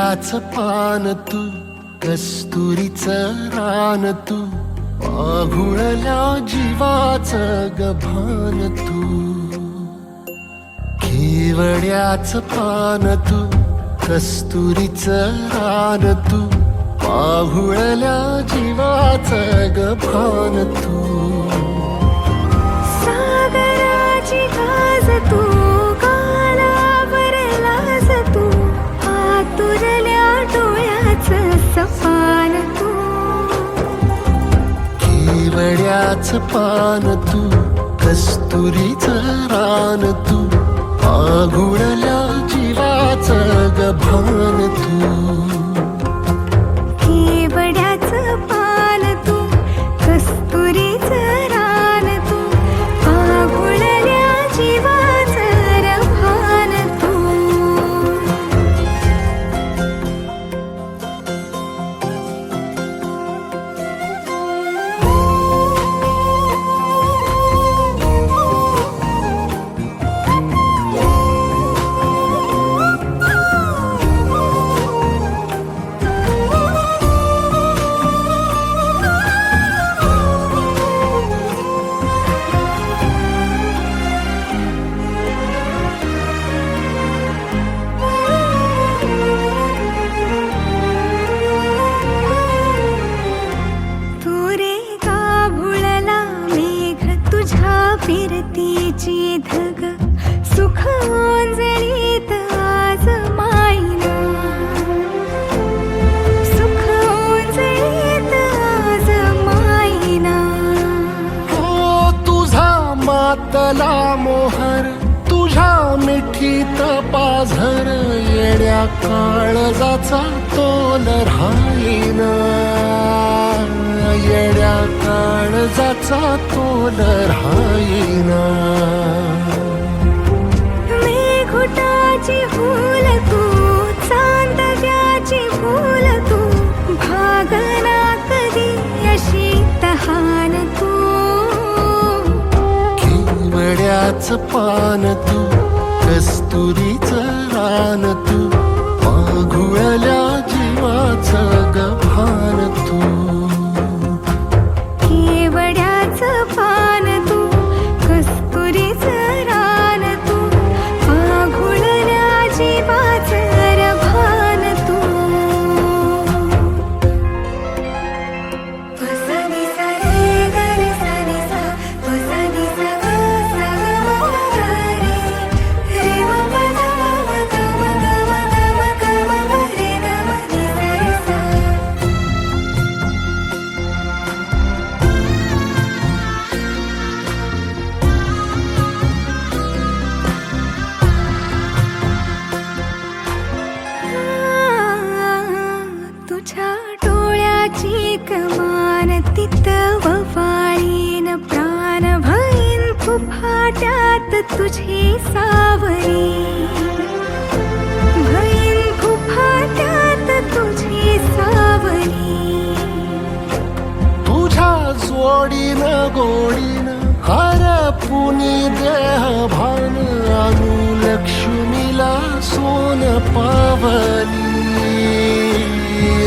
केवड्याचं पान तू, कस्तुरीचं रान तू, आघुळल्या जीवाचं गभान तू. केवड्याचं पान तू, कस्तुरीचं रान तू, आघुळल्या जीवाचं गभान तू. सागराची गाज तू, गालावरलास तू, आतुरल्या डोळ्याचं सपान तू. केवड्याचं पान तू, कस्तुरीचं रान तू, आघुळल्या जीवाचं गभान तू. केवड्याचं पान तू, कस्तुरीचं रान तू, आघुळल्या जीवाचं रभान तू. फिरतीची धग सुख ओंजळीत आज मायना, सुख ओंजळीत आज मायना. हो तुझा मातला मोहर, तुझ्या मिठीत पाझर, येड्या काळजाचा तोल राहीना, येड्या काळजाचा तोल राहीना. मेघुटाची फूल तू, चांदव्याची फूल तू, भागना कधी अशी तहान तू. केवड्याचं पान तू, कस्तुरीचं रान तू, आघुळल्या जीवाचं गभान तू. केवड्याचं पान तू, कस्तुरीचं रान तू, आघुळल्या जीवाचं रभान तू. सा नि सा रे ग रे सा नि सा, सा नि सा ग सा ग म ग रे, रे म प ध म ग म ग म ग म ग म ग रे ग म नि सा रे सा. तुझ्या डोळ्याची कमान तिथं ववाळीन प्राण भईन फुफाट्यात तुझी सावरी, भईन फुफाट्यात तुझी सावरी. तुझ्या जोडीनं गोडीनं हरपुनी देह भान, अनुलक्ष्मीला सोन पावली,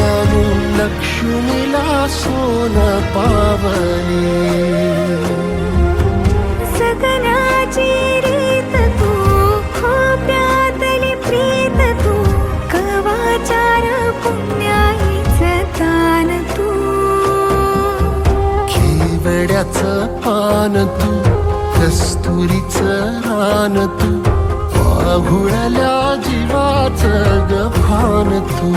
अनुलक्ष्मीला सोन पावली. सगनाची रीत तू, खोप्यातली प्रीत तू, कवाचार पुण्याईचं दान तू. केवड्याचं पान तू, कस्तुरीचं रान तू, आघुळल्या जीवाचं गभान तू.